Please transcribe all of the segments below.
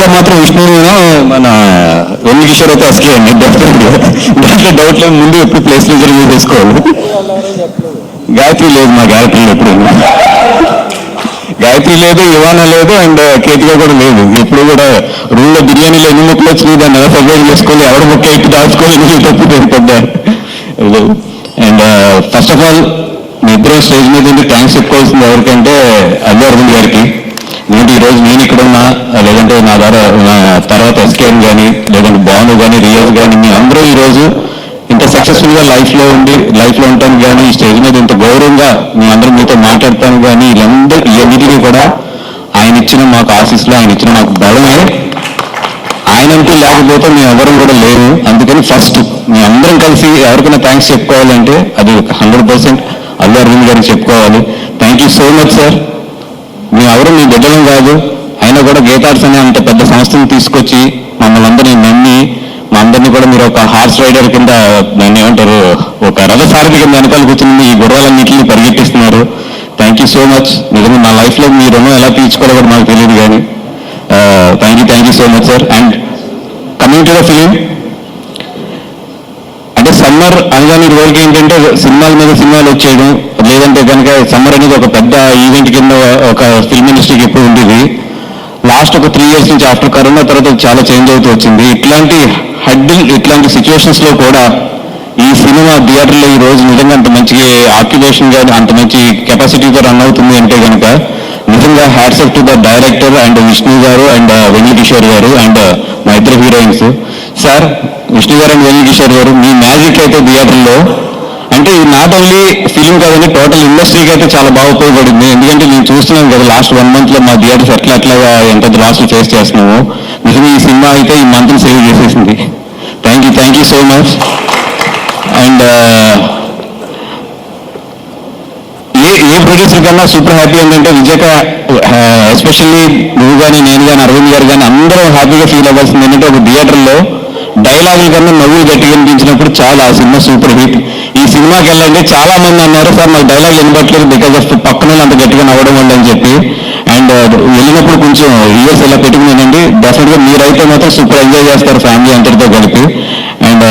లో మాత్రం విష్ణు మన వెండి కిషోర్ అయితే ఎస్కే అండి డెఫినెట్గా, దాంట్లో డౌట్ లేదు. ముందు ఎప్పుడు ప్లేస్ రిజర్వ్ చేసుకోవాలి. గాయత్రి లేదు మా క్యారెక్టర్లో ఎప్పుడు, గాయత్రి లేదు, యువాన లేదు, అండ్ కేతిగా కూడా లేదు. ఎప్పుడు కూడా రూమ్ లో బిర్యానీలో ఎన్ని ముక్కలు వచ్చినాయి దాన్ని ఎలా సర్వైవ్ చేసుకోవాలి, ఎవరు ముక్క ఎక్కి దాచుకోవాలి తప్పు పెద్ద. అండ్ ఫస్ట్ ఆఫ్ ఆల్ మీ ఇద్దరు స్టేజ్ మీద థ్యాంక్స్ చెప్పుకోవాల్సింది ఎవరికంటే అల్లు అరవింద్ గారికి. ఎందుకంటే ఈరోజు నేను ఇక్కడ ఉన్నా, లేదంటే నా ద్వారా నా తర్వాత ఎస్కేఎన్ కానీ, లేదంటే భాను కానీ, రియాజ్ కానీ, మీ అందరూ ఈరోజు ఇంత సక్సెస్ఫుల్గా లైఫ్లో ఉంటాను కానీ, ఈ స్టేజ్ మీద ఇంత గౌరవంగా మీ అందరూ మీతో మాట్లాడతాను కానీ, ఇవన్నిటికీ కూడా ఆయన ఇచ్చిన మాకు ఆశీస్సులు, ఆయన ఇచ్చిన మాకు బలమే. ఆయనంటూ లేకపోతే మేము ఎవరం కూడా లేవు. అందుకని ఫస్ట్ మీ అందరం కలిసి ఎవరికైనా థ్యాంక్స్ చెప్పుకోవాలంటే అది 100% అల్లు అరవింద్ గారికి చెప్పుకోవాలి. Thank you so much sir. మీ ఎవరు మీ బిడ్డలం కాదు, అయినా కూడా గీతార్ట్స్ అనే అంత పెద్ద సంస్థను తీసుకొచ్చి మమ్మల్ని అందరినీ నమ్మి, మా అందరినీ కూడా మీరు ఒక హార్స్ రైడర్ కింద, దాన్ని ఏమంటారు, ఒక రథసారథి కింద వెనకాల కూర్చుని ఈ గొడవలన్నింటినీ పరిగెట్టిస్తున్నారు. Thank you so much. నిజంగా నా లైఫ్లో మీ రుణం ఎలా తీర్చుకోవాలో కూడా మాకు తెలియదు కానీ thank you so much sir. And coming to the film, అంటే సమ్మర్ అనగానే రోజుకి ఏంటంటే సినిమాల మీద సినిమాలు వచ్చేయడం, లేదంటే కనుక సమ్మర్ అనేది ఒక పెద్ద ఈవెంట్ కింద ఒక ఫిల్మ్ ఇండస్ట్రీకి ఎప్పుడు ఉండేది. లాస్ట్ ఒక 3 years నుంచి ఆఫ్టర్ కరోనా తర్వాత చాలా చేంజ్ అవుతూ వచ్చింది. ఇట్లాంటి సిచ్యువేషన్స్లో కూడా ఈ సినిమా థియేటర్లో ఈ రోజు నిజంగా అంత మంచి ఆక్యుపేషన్ కానీ, అంత మంచి కెపాసిటీతో రన్ అవుతుంది అంటే కనుక నిజంగా hats off to the director and Vishnu గారు అండ్ వెండి కిషోర్ గారు అండ్ మా ఇద్దరు హీరోయిన్స్. సార్, విష్ణు గారు అండ్ వెండి కిషోర్ గారు, మీ మ్యాజిక్ అయితే థియేటర్లో అంటే ఇది నాట్ ఓన్లీ ఫిలిం కాదండి, టోటల్ ఇండస్ట్రీకి అయితే చాలా బాగా ఉపయోగపడింది. ఎందుకంటే నేను చూస్తున్నాను కదా లాస్ట్ 1 month మా థియేటర్స్ ఎట్లా ఎంత లాస్లు ఫేస్ చేస్తున్నాము. నిజంగా ఈ సినిమా అయితే ఈ మంత్ని సేవ్ చేసేసింది. Thank you so much. And A producer కన్నా సూపర్ హ్యాపీ ఏంటంటే విజయక, ఎస్పెషల్లీ నువ్వు కానీ, నేను కానీ, అరవింద్ గారు కానీ అందరూ హ్యాపీగా ఫీల్ అవ్వాల్సింది ఏంటంటే ఒక థియేటర్లో డైలాగుల కన్నా నవ్వులు గట్టిగా అనిపించినప్పుడు చాలా ఆ సినిమా సూపర్ హిట్. ఈ సినిమాకి వెళ్ళండి చాలా మంది అన్నారు సార్ నాకు డైలాగ్ వినబట్లేదు బికాజ్ ఆఫ్ పక్కన అంత గట్టిగా నవ్వడం వల్ల అని చెప్పి. అండ్ వెళ్ళినప్పుడు కొంచెం ఇయర్స్ ఇలా పెట్టుకునేదండి. డెఫినెట్గా మీరైతే మాత్రం సూపర్ ఎంజాయ్ చేస్తారు ఫ్యామిలీ అందరితో కలిపి. అండ్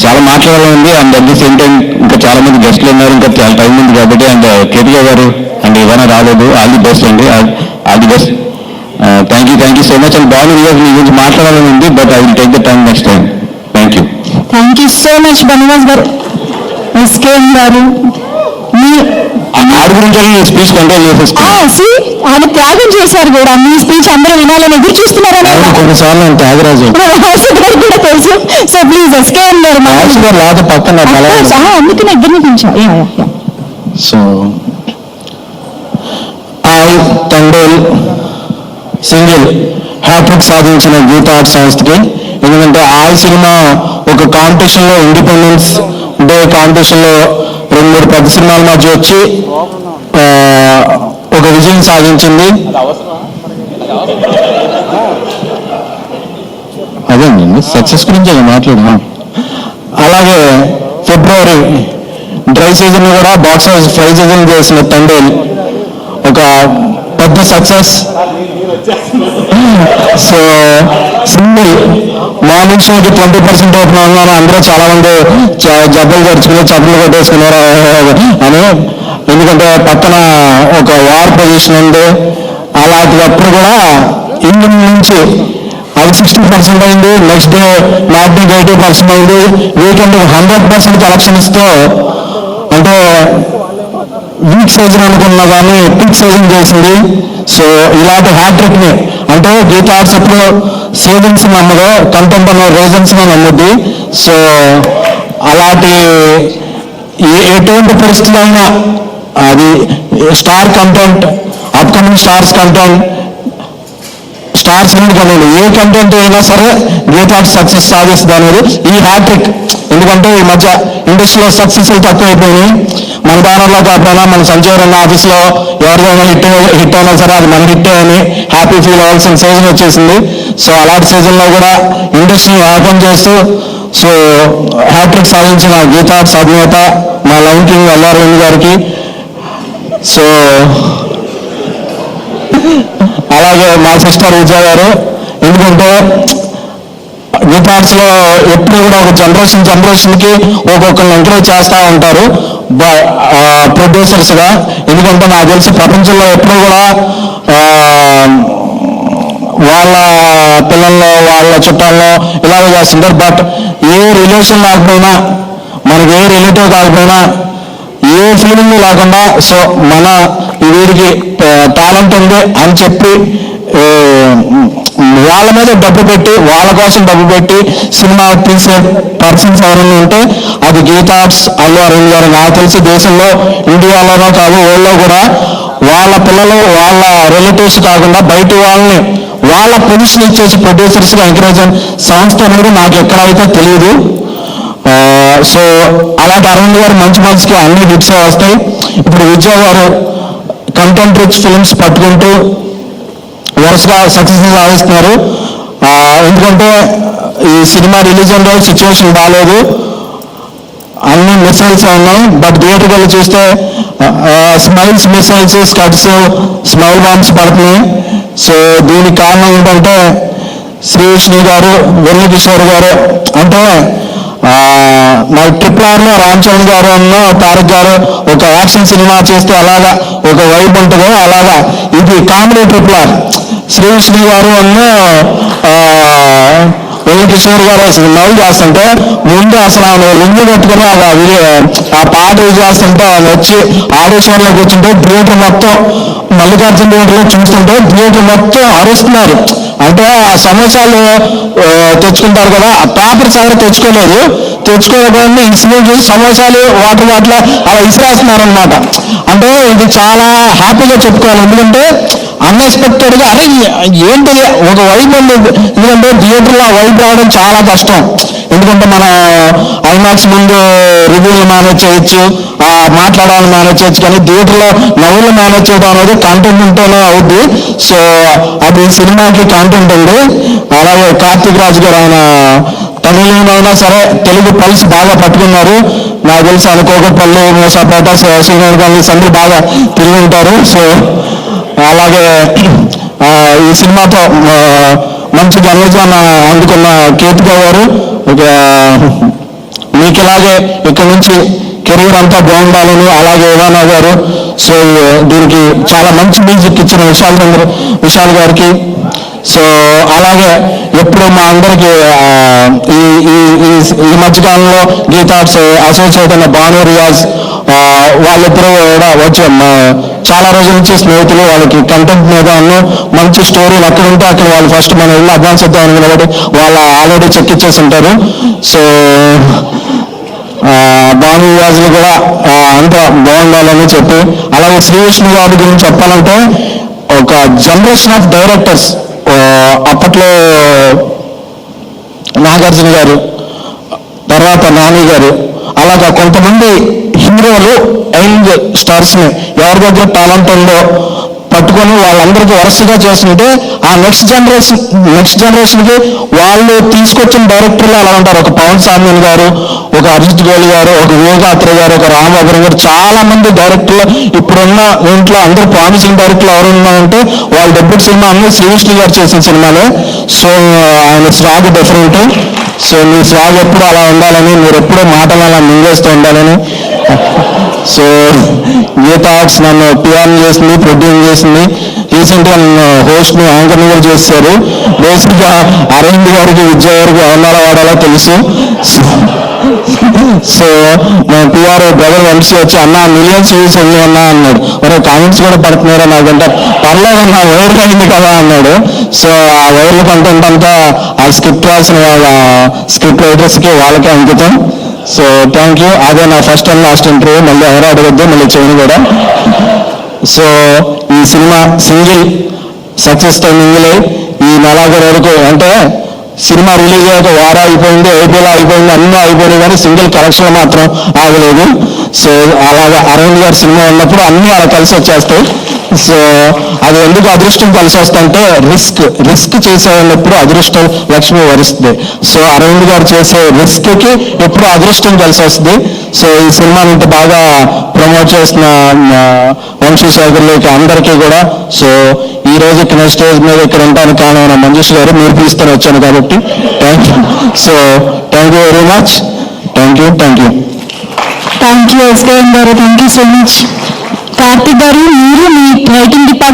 చాలా మాట్లాడాలి. And at the same time ఇంకా చాలా మంది గెస్ట్లు ఉన్నారు, ఇంకా చాలా టైం ఉంది కాబట్టి. అండ్ కేతిగా గారు అండ్ ఏమైనా రాలేదు, ఆల్ ది బెస్ట్ అండి, all the best. Thank you so much. And బాగా మీ గురించి మాట్లాడాలని ఉంది, but I will take the time next time. Thank you so much Banavas గారు, ఎస్కేఎన్ గారు. ఆడి గురించి స్పీచ్ కంట్రోల్ చేసేసుకున్నాను. ఆయన త్యాగం చేశారు కూడా, మీ స్పీచ్ అందరూ వినాలని ఎదురు చూస్తున్నారని కొన్నిసార్లు త్యాగరాజు కూడా తెలుసు. సో ప్లీజ్ ఎస్కేఎన్ గారు లేదు పక్కన అందుకని ఇద్దరిని పెంచా. సో తండోల్ సింగిల్ హ్యాట్రిక్ సాధించిన గీత ఆర్ట్ సంస్థకి. ఎందుకంటే ఆ సినిమా ఒక కాంపిటీషన్లో, ఇండిపెండెన్స్ డే కాంపిటీషన్లో 2-3 పెద్ద సినిమాల మధ్య వచ్చి ఒక విజయం సాధించింది. అదేండి సక్సెస్ గురించి మాట్లాడదాం. అలాగే ఫిబ్రవరి డ్రై సీజన్ కూడా బాక్స్ ఆఫీస్ ఫ్రై సీజన్ చేసిన తండేల్ ఒక పెద్ద సక్సెస్. సో సింగిల్ మా నుంచి 20% ఓపెన్ ఉన్నారు, అందరూ చాలా మంది జబ్బలు తెరుచుకున్నారు, చప్పలు కొట్టేసుకున్నారు అని. ఎందుకంటే పక్కన ఒక వార్ పొజిషన్ ఉంది. అలాంటిదప్పుడు కూడా ఇండియన్ నుంచి అది 60% అయింది, నెక్స్ట్ డే నాట్ 80% అయింది. వీకెండ్ 100% కలెక్షన్స్తో, అంటే వీక్ సీజన్ అనుకున్నా కానీ పీక్ సీజన్ చేసింది. సో ఇలాంటి హ్యాట్రిక్ని, అంటే గీత ఆర్ట్స్ ఎప్పుడు సీజన్స్ నమ్మదు, కంటెంట్ అనే రీజన్స్ని నమ్ముద్ది. సో అలాంటి ఎటువంటి పరిస్థితులు అయినా అది star content, upcoming stars content, stars content, ఏ కంటెంట్ అయినా సరే గీత ఆర్ట్స్ సక్సెస్ సాధిస్తుంది అనేది ఈ హ్యాట్రిక్. ఎందుకంటే ఈ మధ్య ఇండస్ట్రీలో సక్సెస్లు తక్కువైపోయినాయి. మన బ్యానర్లో కాకపోయినా మన సంజయ్ అన్న ఆఫీస్లో ఎవరిదైనా హిట్ అయినా సరే అది మన హిట్ అని హ్యాపీ ఫీల్ అవ్వాల్సిన సీజన్ వచ్చేసింది. సో అలాంటి సీజన్లో కూడా ఇండస్ట్రీని ఓపెన్ చేస్తూ సో హ్యాట్రిక్ సాధించిన గీత ఆర్ట్స్ అధినేత మా లవ్ కింగ్ అల్లు అరవింద్ గారికి. సో అలాగే మా సిస్టర్ విజయ గారు, ఎందుకంటే ఎందుకంటే గీతార్ట్స్లో ఎప్పుడు కూడా ఒక జనరేషన్కి ఒక్కొక్కరిని ఎంకరేజ్ చేస్తూ ఉంటారు ప్రొడ్యూసర్స్గా. ఎందుకంటే నాకు తెలిసి ప్రపంచంలో ఎప్పుడు కూడా వాళ్ళ పిల్లల్లో వాళ్ళ చుట్టాల్లో ఇలాగే చేస్తుంటారు. బట్ ఏ రిలేషన్ లేకపోయినా, మనకి ఏ రిలేటివ్ కాకపోయినా, ఏ ఫీలింగ్ లేకుండా సో మన వీడికి టాలెంట్ ఉంది అని చెప్పి వాళ్ళ మీద డబ్బు పెట్టి, వాళ్ళ కోసం డబ్బు పెట్టి సినిమా తీసే పర్సన్స్ ఎవరైనా ఉంటే అది గీతార్ట్స్, అల్లు అరవింద్ గారు. నాకు తెలిసి దేశంలో, ఇండియాలోనో కాదు వరల్డ్లో కూడా వాళ్ళ పిల్లలు, వాళ్ళ రిలేటివ్స్ కాకుండా బయట వాళ్ళని వాళ్ళ పొజిషన్ ఇచ్చేసి ప్రొడ్యూసర్స్గా ఎంకరేజ్ సంస్థ అనేది నాకు ఎక్కడైతే తెలియదు. సో అలాంటి అరవింద్ గారు మంచి మంచికి అన్ని హిట్స్ వస్తాయి. ఇప్పుడు విజయ్ గారు కంటెంట్ రిచ్ ఫిల్మ్స్ పట్టుకుంటూ వరుసగా సక్సెస్ సాధిస్తున్నారు. ఎందుకంటే ఈ సినిమా రిలీజ్ అయ్యే సిచ్యువేషన్ బాగాలేదు, అన్ని మిసైల్స్ ఉన్నాయి. బట్ థియేటర్కి వెళ్ళి చూస్తే స్మైల్స్ మిసైల్స్, స్కట్స్, స్మైల్ బాంబ్స్ పడుతున్నాయి. సో దీనికి కారణం ఏంటంటే శ్రీవిష్ణు గారు, వెల్లి కిషోర్ గారు. అంటే నా ట్రిపుల్ ఆర్లో రామ్ చరణ్ గారు అన్న తారక్ గారు ఒక యాక్షన్ సినిమా చేస్తే అలాగా ఒక వైబ్ ఉంటుందో అలాగా ఇది కామెడీ ట్రిపుల్ ఆర్. శ్రీవిష్ణు గారు అన్న వెల్లి కిషోర్ గారు అసలు నవ్వు చేస్తుంటే ముందు అసలు ఆయన లింగు పెట్టుకుని ఆ పాట చేస్తుంటే ఆయన వచ్చి ఆడిషన్లో కూర్చుంటే థియేటర్ మొత్తం, మల్లికార్జున థియేటర్లో చూస్తుంటే థియేటర్ మొత్తం అరుస్తున్నారు. అంటే ఆ సమోసాలు తెచ్చుకుంటారు కదా, ఆ పేపర్స్ ఎవరు తెచ్చుకోలేకపోయింది ఇన్సిడెంట్ చూసి సమోసాలు వాటర్ బాటిల్ అలా ఇసిరేస్తున్నారనమాట. అంటే ఇది చాలా హ్యాపీగా చెప్పుకోవాలి. ఎందుకంటే అన్ఎక్స్పెక్టెడ్గా అరే ఏంటిది ఒక వైబ్ ఉంది. ఎందుకంటే థియేటర్లో వైబ్ రావడం చాలా కష్టం. ఎందుకంటే మన ఐమాక్స్ ముందు రివ్యూలు మేనేజ్ చేయొచ్చు, మాట్లాడాలని మేనేజ్ చేయొచ్చు, కానీ థియేటర్లో నవ్వులు మేనేజ్ చేయడం అనేది కంటెంట్ ఉంటేనే అవుద్ది. సో అది సినిమాకి కంటెంట్ ఉంది. అలాగే కార్తీక్ రాజు గారు ఆయన తమిళైనా సరే తెలుగు పల్స్ బాగా పట్టుకున్నారు. నాకు తెలిసి అనుకోకపల్లి, మూసాపేట, శ్రీనగర్ కాలనీస్ అందరూ బాగా తిరిగి ఉంటారు. సో అలాగే ఈ సినిమాతో మంచి ఘనవిజయం అందుకున్న కేతిక గారు, మీకు ఇలాగే ఇక్కడ నుంచి కెరీర్ అంతా బాగుండాలని, అలాగే ఇవానా గారు. సో దీనికి చాలా మంచి మ్యూజిక్ ఇచ్చిన విశాల్ గారికి. సో అలాగే ఎప్పుడు మా అందరికీ ఈ మధ్యకాలంలో గీతార్ట్స్ అసోసియేట్ అయిన భాను రియాజ్ వాళ్ళిద్దరూ కూడా వచ్చి చాలా రోజుల నుంచి స్నేహితులు. వాళ్ళకి కంటెంట్ మీద మంచి స్టోరీలు ఎక్కడ ఉంటే అక్కడ వాళ్ళు ఫస్ట్ మనం వెళ్ళి అడ్వాన్స్ ఇద్దామని కాబట్టి వాళ్ళు ఆల్రెడీ చెక్ ఇచ్చేసి ఉంటారు. సో భాను రియాజ్లు కూడా అంతా బాగుండాలని చెప్పి, అలాగే శ్రీవిష్ణు గారి గురించి చెప్పాలంటే ఒక జనరేషన్ ఆఫ్ డైరెక్టర్స్ అప్పట్లో నాగార్జున గారు, తర్వాత నాని గారు, అలాగా కొంతమంది హీరోలు యంగ్ స్టార్స్ని ఎవరి దగ్గర టాలెంట్ ఉందో పట్టుకొని వాళ్ళందరికీ వరుసగా చేస్తుంటే ఆ నెక్స్ట్ జనరేషన్కి వాళ్ళు తీసుకొచ్చిన డైరెక్టర్లు అలా ఉంటారు. ఒక పవన్ సామ్యన్ గారు, ఒక అరిజిత్ గోల్ గారు, ఒక వివేకాత్రి గారు, ఒక రామబాబు గారు, చాలా మంది డైరెక్టర్లు ఇప్పుడున్న ఇంట్లో అందరూ ప్రామిసింగ్ డైరెక్టర్లు ఎవరు ఉన్నారంటే వాళ్ళ డెబ్యూట్ సినిమా అన్నీ శ్రీవిష్ణు గారు చేసిన సినిమాలే. సో ఆయన స్వాగ్ డిఫరెంట్. సో మీ స్వాగ్ ఎప్పుడు అలా ఉండాలని, మీరు ఎప్పుడూ మాటలు అలా మింగేస్తూ ఉండాలని. సో గీతార్ట్స్ నన్ను పిఆర్ చేసింది, ప్రొడ్యూస్ చేసింది. రీసెంట్గా నన్ను హోస్ట్ని, యాంకర్ని కూడా చేశారు. బేసిక్గా అరవింద్ గారికి, విజయ్ గారికి ఎవరినాలో వాడాలో తెలుసు. సో మా పిఆర్ బ్రదర్ వంశీ వచ్చి అన్న మిలియన్స్ వ్యూస్ వెళ్ళి అన్నా అన్నాడు. మరి కామెంట్స్ కూడా పడుతున్నారా నాకంటే, పర్లేదన్నా వైర్లు అయింది కదా అన్నాడు. సో ఆ వైర్ల కంటెంట్ అంతా ఆ స్క్రిప్ట్ రాసిన స్క్రిప్ట్ రైటర్స్కి వాళ్ళకే అంకితం. So thank you. అదే నా ఫస్ట్ అండ్ లాస్ట్ ఇంటర్వ్యూ, మళ్ళీ ఎవరు అడగద్దు, మళ్ళీ చేయను కూడా. సో ఈ సినిమా సింగిల్ సక్సెస్తో మింగిలే ఈ నెలాఖరు వరకు, అంటే సినిమా రిలీజ్ అయ్యాక వారా అయిపోయింది, ఏపీలో అయిపోయింది, అన్నీ అయిపోయినాయి, కానీ సింగిల్ కలెక్షన్ మాత్రం ఆగలేదు. సో అలాగా అరవింద్ గారి సినిమా ఉన్నప్పుడు అన్నీ అలా కలిసి వచ్చేస్తాయి. సో అది ఎందుకు అదృష్టం కలిసి వస్తుందంటే రిస్క్ చేసేటప్పుడు అదృష్టం లక్ష్మి వరిస్తుంది. సో అరవింద్ గారు చేసే రిస్క్కి ఎప్పుడు అదృష్టం కలిసి వస్తుంది. సో ఈ సినిమాని ఇంత బాగా ప్రమోట్ చేసిన వంశీశేఖర్లకి అందరికీ కూడా, సో ఈ ఈ రోజు ఇక్కడ స్టేజ్ మీద ఇక్కడ ఉండడానికి కారణమైన మంజుష్ గారు, మీరు తీసుకొని వచ్చాను కాబట్టి thank you. So thank you very much. Thank you. Thank you SKM గారు, thank you so much. Karthik గారు, మీరు మీ రైటింగ్ డిపార్ట్మెంట్